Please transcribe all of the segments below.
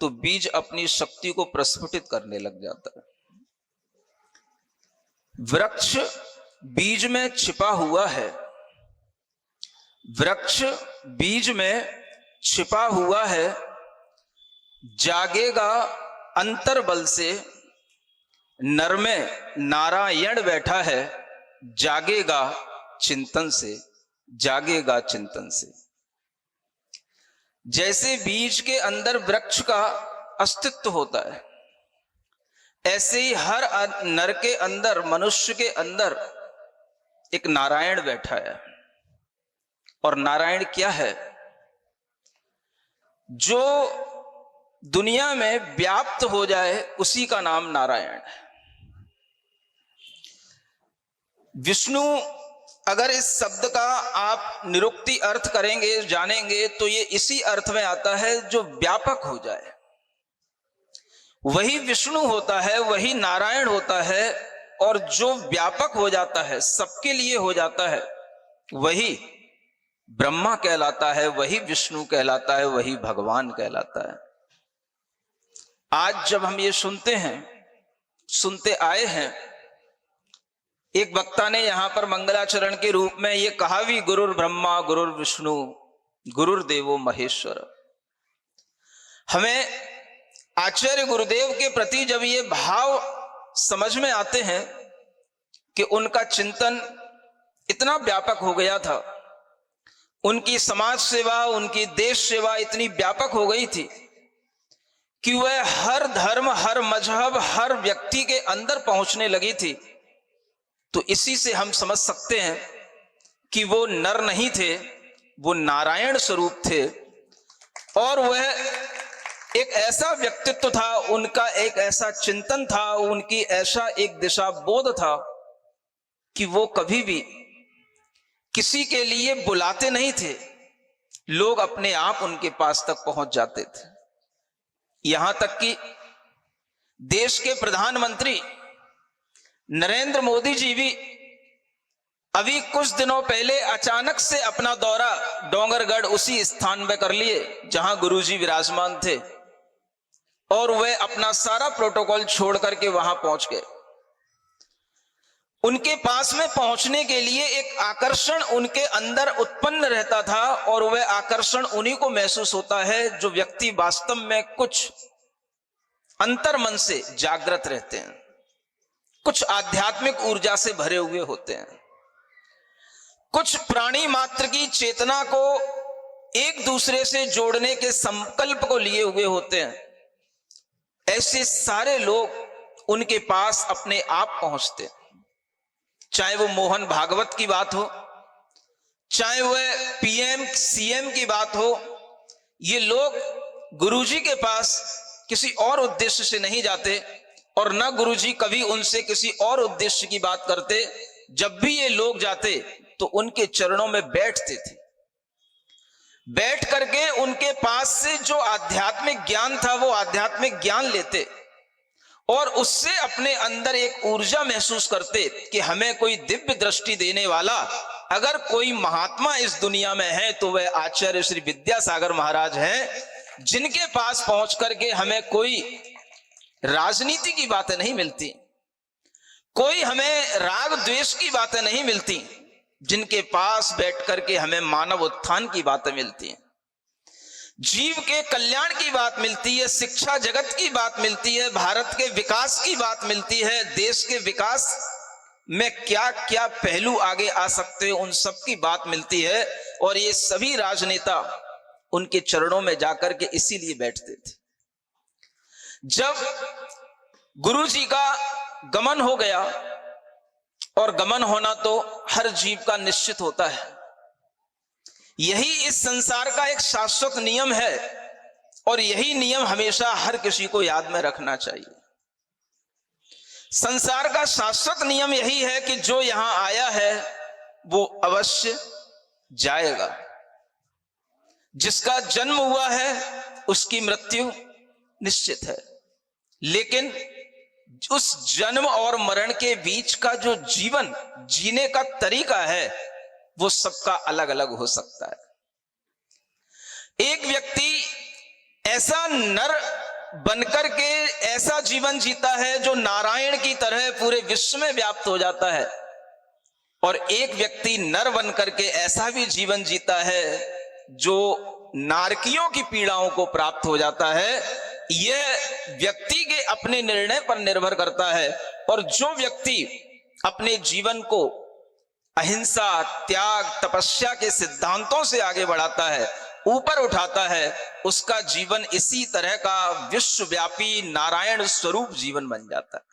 तो बीज अपनी शक्ति को प्रस्फुटित करने लग जाता है। वृक्ष बीज में छिपा हुआ है, वृक्ष बीज में छिपा हुआ है, जागेगा अंतर बल से, नर में नारायण बैठा है, जागेगा चिंतन से, जागेगा चिंतन से। जैसे बीज के अंदर वृक्ष का अस्तित्व होता है, ऐसे ही हर नर के अंदर, मनुष्य के अंदर एक नारायण बैठा है। और नारायण क्या है? जो दुनिया में व्याप्त हो जाए उसी का नाम नारायण है। विष्णु अगर इस शब्द का आप निरुक्ति अर्थ करेंगे, जानेंगे, तो ये इसी अर्थ में आता है जो व्यापक हो जाए। वही विष्णु होता है, वही नारायण होता है, और जो व्यापक हो जाता है, सबके लिए हो जाता है, वही ब्रह्मा कहलाता है, वही विष्णु कहलाता है, वही भगवान कहलाता है। आज जब हम ये सुनते हैं, सुनते आए हैं, एक वक्ता ने यहां पर मंगलाचरण के रूप में ये कहा भी, गुरुर ब्रह्मा गुरुर विष्णु गुरुर्देवो महेश्वर। हमें आचार्य गुरुदेव के प्रति जब ये भाव समझ में आते हैं कि उनका चिंतन इतना व्यापक हो गया था, उनकी समाज सेवा, उनकी देश सेवा इतनी व्यापक हो गई थी कि वह हर धर्म, हर मजहब, हर व्यक्ति के अंदर पहुंचने लगी थी, तो इसी से हम समझ सकते हैं कि वो नर नहीं थे, वो नारायण स्वरूप थे। और वह एक ऐसा व्यक्तित्व था, उनका एक ऐसा चिंतन था, उनकी ऐसा एक दिशा बोध था कि वो कभी भी किसी के लिए बुलाते नहीं थे, लोग अपने आप उनके पास तक पहुंच जाते थे। यहां तक कि देश के प्रधानमंत्री नरेंद्र मोदी जी भी अभी कुछ दिनों पहले अचानक से अपना दौरा डोंगरगढ़ उसी स्थान में कर लिए जहां गुरुजी विराजमान थे, और वे अपना सारा प्रोटोकॉल छोड़ करके वहां पहुंच गए। उनके पास में पहुंचने के लिए एक आकर्षण उनके अंदर उत्पन्न रहता था, और वह आकर्षण उन्हीं को महसूस होता है जो व्यक्ति वास्तव में कुछ अंतर्मन से जागृत रहते हैं, कुछ आध्यात्मिक ऊर्जा से भरे हुए होते हैं, कुछ प्राणी मात्र की चेतना को एक दूसरे से जोड़ने के संकल्प को लिए हुए होते हैं। ऐसे सारे लोग उनके पास अपने आप पहुंचते हैं। चाहे वो मोहन भागवत की बात हो, चाहे वह पीएम सीएम की बात हो, ये लोग गुरुजी के पास किसी और उद्देश्य से नहीं जाते, और न गुरुजी कभी उनसे किसी और उद्देश्य की बात करते। जब भी ये लोग जाते तो उनके चरणों में बैठते थे, बैठ करके उनके पास से जो आध्यात्मिक ज्ञान था वो आध्यात्मिक ज्ञान लेते, और उससे अपने अंदर एक ऊर्जा महसूस करते कि हमें कोई दिव्य दृष्टि देने वाला अगर कोई महात्मा इस दुनिया में है तो वह आचार्य श्री विद्यासागर महाराज हैं, जिनके पास पहुंच करके हमें कोई राजनीति की बातें नहीं मिलती, कोई हमें राग द्वेष की बातें नहीं मिलती, जिनके पास बैठ करके हमें मानव उत्थान की बातें मिलती हैं, जीव के कल्याण की बात मिलती है, शिक्षा जगत की बात मिलती है, भारत के विकास की बात मिलती है, देश के विकास में क्या क्या पहलू आगे आ सकते हैं उन सब की बात मिलती है। और ये सभी राजनेता उनके चरणों में जाकर के इसीलिए बैठते थे। जब गुरु जी का गमन हो गया, और गमन होना तो हर जीव का निश्चित होता है, यही इस संसार का एक शाश्वत नियम है, और यही नियम हमेशा हर किसी को याद में रखना चाहिए। संसार का शाश्वत नियम यही है कि जो यहां आया है वो अवश्य जाएगा, जिसका जन्म हुआ है उसकी मृत्यु निश्चित है, लेकिन उस जन्म और मरण के बीच का जो जीवन जीने का तरीका है वो सबका अलग अलग हो सकता है। एक व्यक्ति ऐसा नर बनकर के ऐसा जीवन जीता है जो नारायण की तरह पूरे विश्व में व्याप्त हो जाता है, और एक व्यक्ति नर बनकर के ऐसा भी जीवन जीता है जो नारकियों की पीड़ाओं को प्राप्त हो जाता है। यह व्यक्ति के अपने निर्णय पर निर्भर करता है। और जो व्यक्ति अपने जीवन को अहिंसा, त्याग, तपस्या के सिद्धांतों से आगे बढ़ाता है, ऊपर उठाता है, उसका जीवन इसी तरह का विश्वव्यापी नारायण स्वरूप जीवन बन जाता है।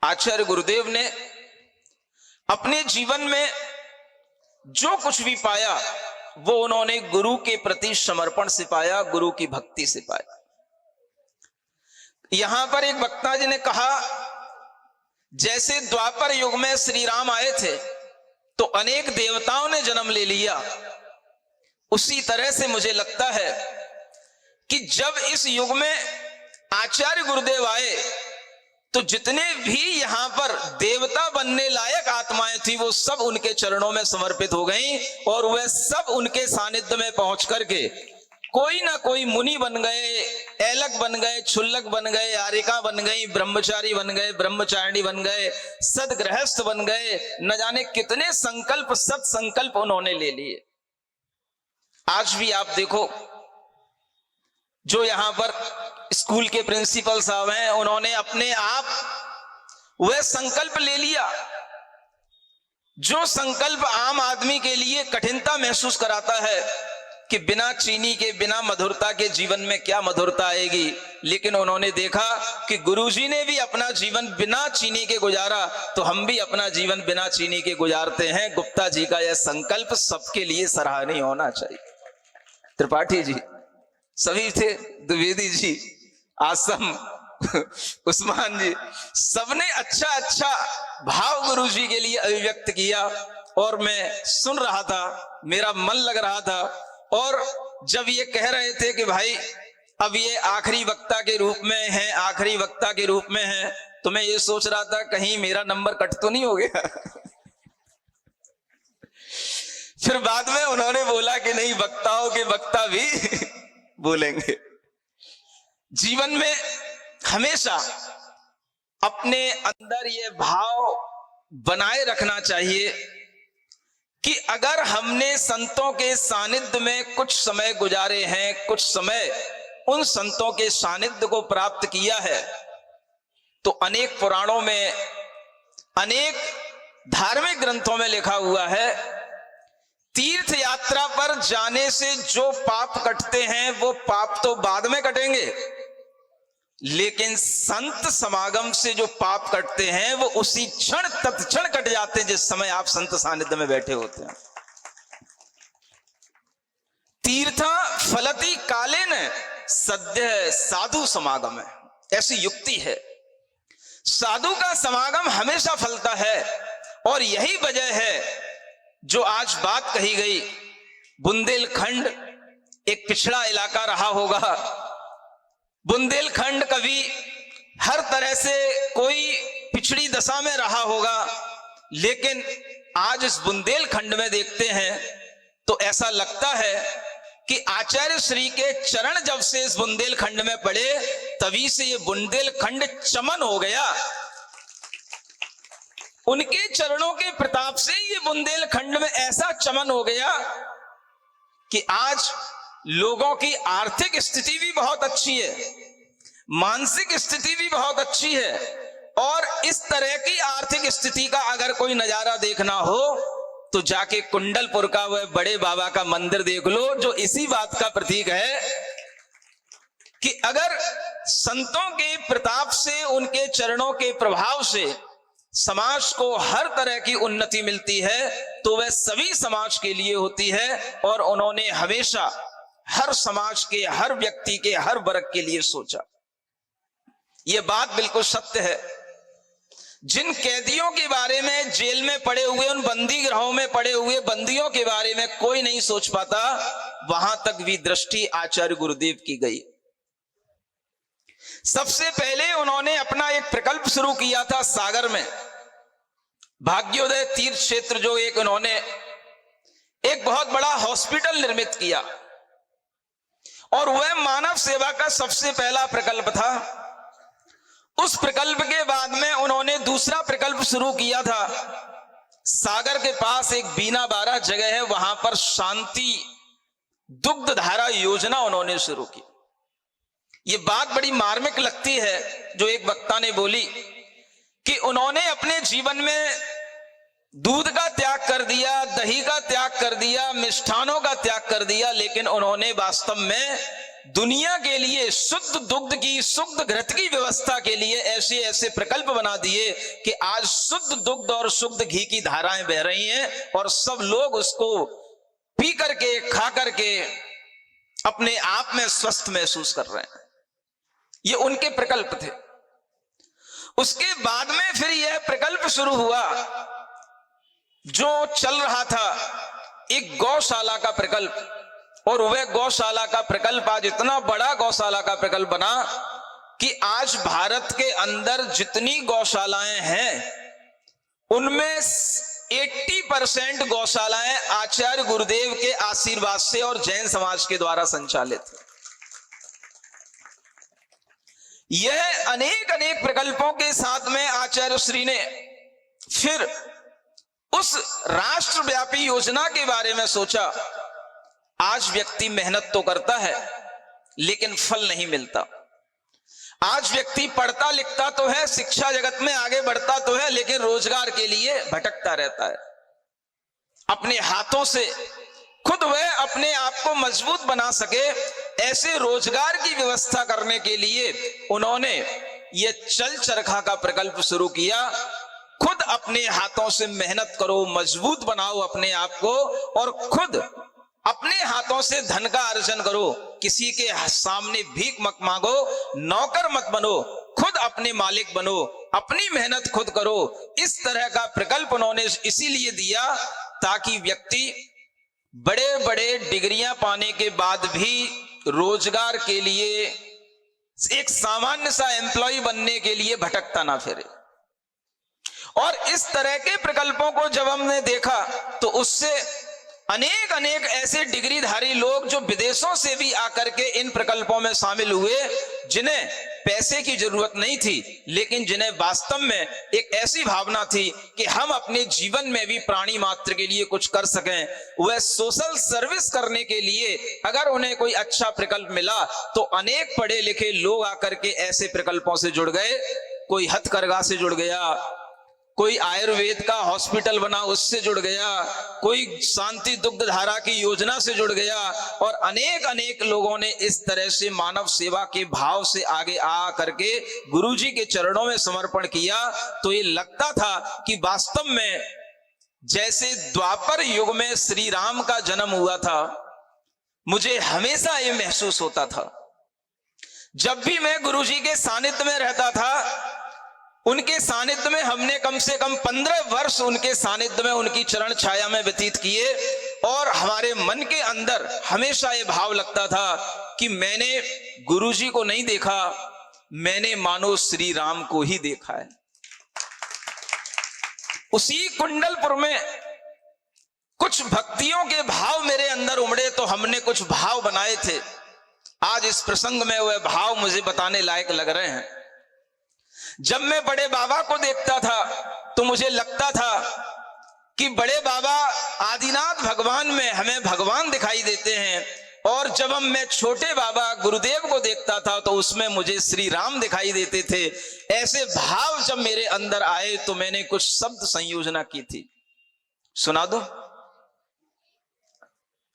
आचार्य गुरुदेव ने अपने जीवन में जो कुछ भी पाया वो उन्होंने गुरु के प्रति समर्पण से पाया, गुरु की भक्ति से पाया। यहां पर एक वक्ता जी ने कहा, जैसे द्वापर युग में श्री राम आए थे तो अनेक देवताओं ने जन्म ले लिया, उसी तरह से मुझे लगता है कि जब इस युग में आचार्य गुरुदेव आए तो जितने भी यहां पर देवता बनने लायक आत्माएं थी वो सब उनके चरणों में समर्पित हो गईं, और वह सब उनके सानिध्य में पहुंच करके कोई ना कोई मुनि बन गए, ऐलक बन गए, क्षुल्लक बन गए, आरिका बन गई, ब्रह्मचारी बन गए, ब्रह्मचारिणी बन गए, सदगृहस्थ बन गए, न जाने कितने संकल्प, सत संकल्प उन्होंने ले लिए। आज भी आप देखो, जो यहां पर स्कूल के प्रिंसिपल साहब हैं, उन्होंने अपने आप वह संकल्प ले लिया जो संकल्प आम आदमी के लिए कठिनता महसूस कराता है कि बिना चीनी के, बिना मधुरता के जीवन में क्या मधुरता आएगी। लेकिन उन्होंने देखा कि गुरुजी ने भी अपना जीवन बिना चीनी के गुजारा, तो हम भी अपना जीवन बिना चीनी के गुजारते हैं। गुप्ता जी का यह संकल्प सबके लिए सराहनीय होना चाहिए। त्रिपाठी जी सभी थे, द्विवेदी जी, आसम, उस्मान जी, सबने अच्छा अच्छा भाव गुरु जी के लिए अभिव्यक्त किया, और मैं सुन रहा था, मेरा मन लग रहा था। और जब ये कह रहे थे कि भाई अब ये आखिरी वक्ता के रूप में है, आखिरी वक्ता के रूप में है, तो मैं ये सोच रहा था कहीं मेरा नंबर कट तो नहीं हो गया। फिर बाद में उन्होंने बोला कि नहीं, वक्ताओं के वक्ता भी बोलेंगे। जीवन में हमेशा अपने अंदर ये भाव बनाए रखना चाहिए कि अगर हमने संतों के सानिध्य में कुछ समय गुजारे हैं, कुछ समय उन संतों के सानिध्य को प्राप्त किया है, तो अनेक पुराणों में, अनेक धार्मिक ग्रंथों में लिखा हुआ है, तीर्थ यात्रा पर जाने से जो पाप कटते हैं वो पाप तो बाद में कटेंगे, लेकिन संत समागम से जो पाप कटते हैं वो उसी क्षण, तत्क्षण कट जाते हैं जिस समय आप संत सानिध्य में बैठे होते हैं। तीर्थ फलति कालेन सद्य साधु समागम है, ऐसी युक्ति है। साधु का समागम हमेशा फलता है, और यही वजह है जो आज बात कही गई, बुंदेलखंड एक पिछड़ा इलाका रहा होगा। बुंदेलखंड कभी हर तरह से कोई पिछड़ी दशा में रहा होगा, लेकिन आज इस बुंदेलखंड में देखते हैं तो ऐसा लगता है कि आचार्य श्री के चरण जब से इस बुंदेलखंड में पड़े, तभी से ये बुंदेलखंड चमन हो गया। उनके चरणों के प्रताप से ये बुंदेलखंड में ऐसा चमन हो गया कि आज लोगों की आर्थिक स्थिति भी बहुत अच्छी है, मानसिक स्थिति भी बहुत अच्छी है, और इस तरह की आर्थिक स्थिति का अगर कोई नजारा देखना हो तो जाके कुंडलपुर का वह बड़े बाबा का मंदिर देख लो, जो इसी बात का प्रतीक है कि अगर संतों के प्रताप से, उनके चरणों के प्रभाव से समाज को हर तरह की उन्नति मिलती है, तो वह सभी समाज के लिए होती है। और उन्होंने हमेशा हर समाज के, हर व्यक्ति के, हर वर्ग के लिए सोचा। यह बात बिल्कुल सत्य है। जिन कैदियों के बारे में जेल में पड़े हुए, उन बंदी गृहों में पड़े हुए बंदियों के बारे में कोई नहीं सोच पाता, वहां तक भी दृष्टि आचार्य गुरुदेव की गई। सबसे पहले उन्होंने अपना एक प्रकल्प शुरू किया था सागर में, भाग्योदय तीर्थ क्षेत्र, जो एक उन्होंने एक बहुत बड़ा हॉस्पिटल निर्मित किया। और वह मानव सेवा का सबसे पहला प्रकल्प था। उस प्रकल्प के बाद में उन्होंने दूसरा प्रकल्प शुरू किया था। सागर के पास एक बीना बारा जगह है, वहां पर शांति दुग्ध धारा योजना उन्होंने शुरू की। ये बात बड़ी मार्मिक लगती है जो एक वक्ता ने बोली कि उन्होंने अपने जीवन में दूध का त्याग कर दिया, दही का त्याग कर दिया, मिष्ठानों का त्याग कर दिया, लेकिन उन्होंने वास्तव में दुनिया के लिए शुद्ध दुग्ध की, शुद्ध घृत की व्यवस्था के लिए ऐसे ऐसे प्रकल्प बना दिए कि आज शुद्ध दुग्ध और शुद्ध घी की धाराएं बह रही हैं और सब लोग उसको पी करके, खा करके अपने आप में स्वस्थ महसूस कर रहे हैं। ये उनके प्रकल्प थे। उसके बाद में फिर यह प्रकल्प शुरू हुआ जो चल रहा था, एक गौशाला का प्रकल्प। और वह गौशाला का प्रकल्प आज इतना बड़ा गौशाला का प्रकल्प बना कि आज भारत के अंदर जितनी गौशालाएं हैं उनमें 80% गौशालाएं आचार्य गुरुदेव के आशीर्वाद से और जैन समाज के द्वारा संचालित है। यह अनेक अनेक प्रकल्पों के साथ में आचार्य श्री ने फिर उस राष्ट्रव्यापी योजना के बारे में सोचा। आज व्यक्ति मेहनत तो करता है लेकिन फल नहीं मिलता। आज व्यक्ति पढ़ता लिखता तो है, शिक्षा जगत में आगे बढ़ता तो है, लेकिन रोजगार के लिए भटकता रहता है। अपने हाथों से खुद वह अपने आप को मजबूत बना सके, ऐसे रोजगार की व्यवस्था करने के लिए उन्होंने ये चल चरखा का प्रकल्प शुरू किया। खुद अपने हाथों से मेहनत करो, मजबूत बनाओ अपने आप को और खुद अपने हाथों से धन का अर्जन करो। किसी के सामने भीख मत मांगो, नौकर मत बनो, खुद अपने मालिक बनो, अपनी मेहनत खुद करो। इस तरह का प्रकल्प उन्होंने इसीलिए दिया ताकि व्यक्ति बड़े बड़े डिग्रियां पाने के बाद भी रोजगार के लिए, एक सामान्य सा एम्प्लॉय बनने के लिए भटकता ना फिरे। और इस तरह के प्रकल्पों को जब हमने देखा तो उससे अनेक अनेक ऐसे डिग्रीधारी लोग जो विदेशों से भी आकर के इन प्रकल्पों में शामिल हुए, जिन्हें पैसे की जरूरत नहीं थी लेकिन जिन्हें वास्तव में एक ऐसी भावना थी कि हम अपने जीवन में भी प्राणी मात्र के लिए कुछ कर सकें। वह सोशल सर्विस करने के लिए अगर उन्हें कोई अच्छा प्रकल्प मिला तो अनेक पढ़े लिखे लोग आकर के ऐसे प्रकल्पों से जुड़ गए। कोई हथकरघा से जुड़ गया, कोई आयुर्वेद का हॉस्पिटल बना उससे जुड़ गया, कोई शांति दुग्ध धारा की योजना से जुड़ गया और अनेक अनेक लोगों ने इस तरह से मानव सेवा के भाव से आगे आ करके गुरुजी के चरणों में समर्पण किया। तो ये लगता था कि वास्तव में जैसे द्वापर युग में श्री राम का जन्म हुआ था, मुझे हमेशा ये महसूस होता था जब भी मैं गुरुजी के सानिध्य में रहता था। उनके सानिध्य में हमने कम से कम 15 वर्ष उनके सानिध्य में, उनकी चरण छाया में व्यतीत किए और हमारे मन के अंदर हमेशा ये भाव लगता था कि मैंने गुरुजी को नहीं देखा, मैंने मानो श्री राम को ही देखा है। उसी कुंडलपुर में कुछ भक्तियों के भाव मेरे अंदर उमड़े तो हमने कुछ भाव बनाए थे। आज इस प्रसंग में वह भाव मुझे बताने लायक लग रहे हैं। जब मैं बड़े बाबा को देखता था तो मुझे लगता था कि बड़े बाबा आदिनाथ भगवान में हमें भगवान दिखाई देते हैं, और जब मैं छोटे बाबा गुरुदेव को देखता था तो उसमें मुझे श्री राम दिखाई देते थे। ऐसे भाव जब मेरे अंदर आए तो मैंने कुछ शब्द संयोजना की थी, सुना दो।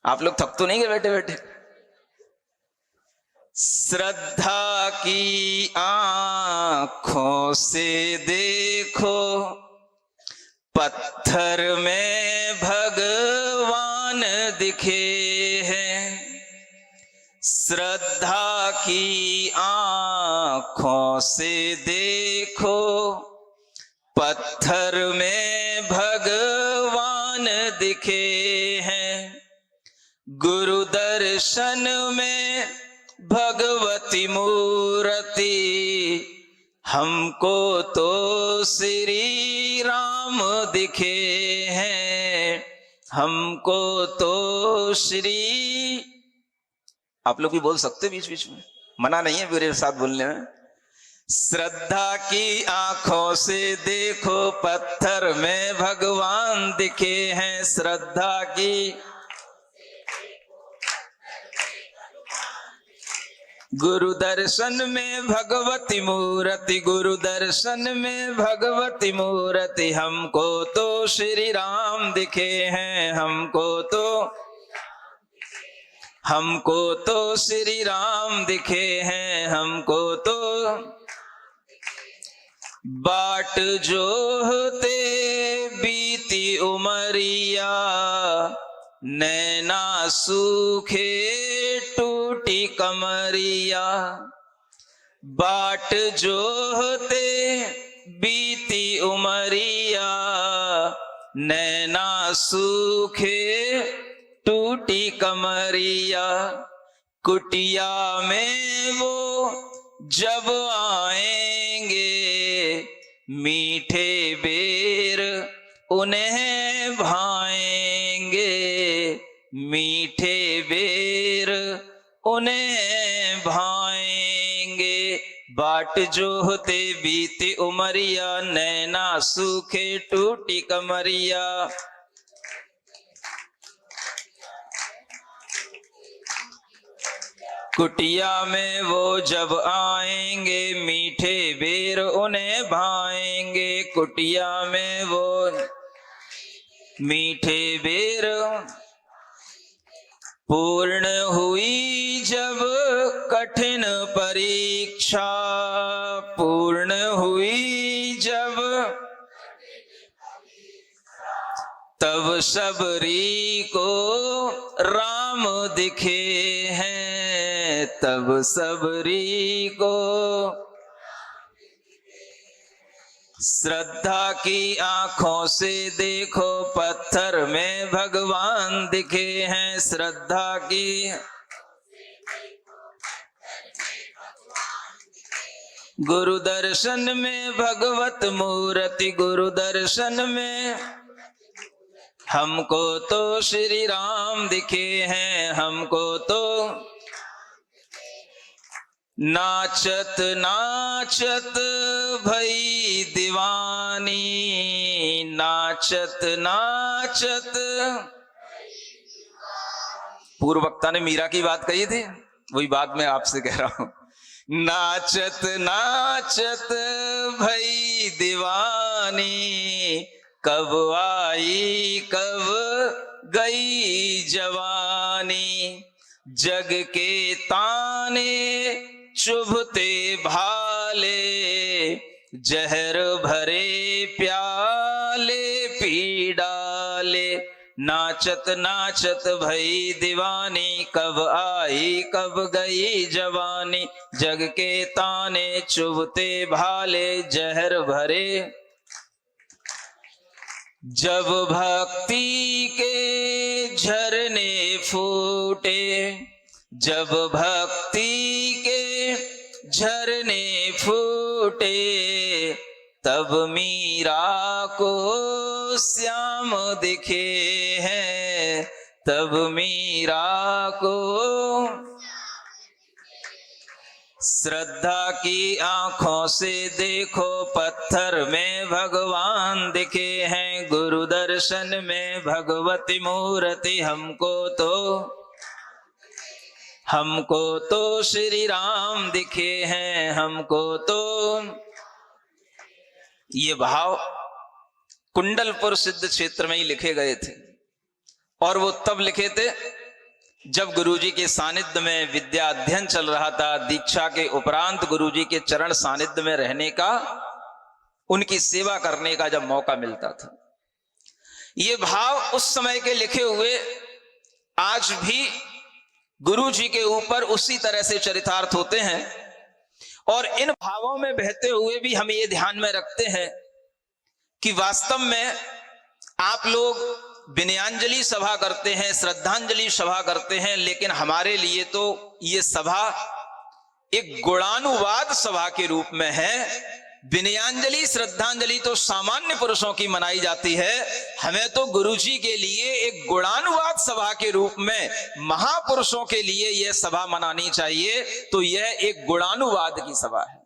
आप लोग थक तो नहीं गए बैठे बैठे? श्रद्धा की आंखों से देखो, पत्थर में भगवान दिखे हैं। श्रद्धा की आंखों से देखो, पत्थर में भगवान दिखे हैं। गुरु दर्शन में भगवती मूर्ति, हमको तो श्री राम दिखे हैं, हमको तो श्री आप लोग भी बोल सकते बीच बीच में, मना नहीं है मेरे साथ बोलने में। श्रद्धा की आंखों से देखो पत्थर में भगवान दिखे हैं। श्रद्धा की गुरु दर्शन में भगवती मूर्ति, गुरु दर्शन में भगवती मूर्ति। हमको तो श्री राम दिखे हैं, हमको तो श्री राम दिखे हैं, हमको तो। बाट जोहते बीती उमरिया, नैना सूखे टूटी कमरिया। बाट जोहते बीती उमरिया, नैना सूखे टूटी कमरिया। कुटिया में वो जब आएंगे, मीठे बेर उन्हें भाएंगे, मीठे बेर उन्हें भाएंगे। बाट जोहते बीती उमरिया, नैना सूखे टूटी कमरिया। कुटिया में वो जब आएंगे, मीठे बेर उन्हें भाएंगे। कुटिया में वो मीठे बेर। पूर्ण हुई जब कठिन परीक्षा, पूर्ण हुई जब, तब सबरी को राम दिखे हैं, तब सबरी को। श्रद्धा की आंखों से देखो पत्थर में भगवान दिखे हैं। श्रद्धा की गुरु दर्शन में भगवत मूर्ति, गुरु दर्शन में। हमको तो श्री राम दिखे हैं, हमको तो। नाचत नाचत भई दीवानी, नाचत नाचत। पूर्व वक्ता ने मीरा की बात कही थी, वही बात मैं आपसे कह रहा हूं। नाचत नाचत भई दीवानी, कब आई कब गई जवानी। जग के ताने चुभते भाले, जहर भरे प्याले पी डाले। नाचत नाचत भई दीवानी, कब आई कब गई जवानी। जग के ताने चुभते भाले, जहर भरे। जब भक्ति के झरने फूटे, जब भक्ति के झरने फूटे। तब मीरा को श्याम दिखे हैं, तब मीरा को। श्रद्धा की आंखों से देखो पत्थर में भगवान दिखे हैं। गुरु दर्शन में भगवती मूर्ति, हमको तो श्री राम दिखे हैं, हमको तो। ये भाव कुंडलपुर सिद्ध क्षेत्र में ही लिखे गए थे, और वो तब लिखे थे जब गुरुजी के सानिध्य में विद्या अध्ययन चल रहा था। दीक्षा के उपरांत गुरुजी के चरण सानिध्य में रहने का, उनकी सेवा करने का जब मौका मिलता था। ये भाव उस समय के लिखे हुए आज भी गुरुजी के ऊपर उसी तरह से चरितार्थ होते हैं। और इन भावों में बहते हुए भी हम ये ध्यान में रखते हैं कि वास्तव में आप लोग विनयाञ्जलि सभा करते हैं, श्रद्धांजलि सभा करते हैं, लेकिन हमारे लिए तो ये सभा एक गुणानुवाद सभा के रूप में है विनयांजलि श्रद्धांजलि तो सामान्य पुरुषों की मनाई जाती है, हमें तो गुरुजी के लिए एक गुणानुवाद सभा के रूप में महापुरुषों के लिए यह सभा मनानी चाहिए। तो यह एक गुणानुवाद की सभा है।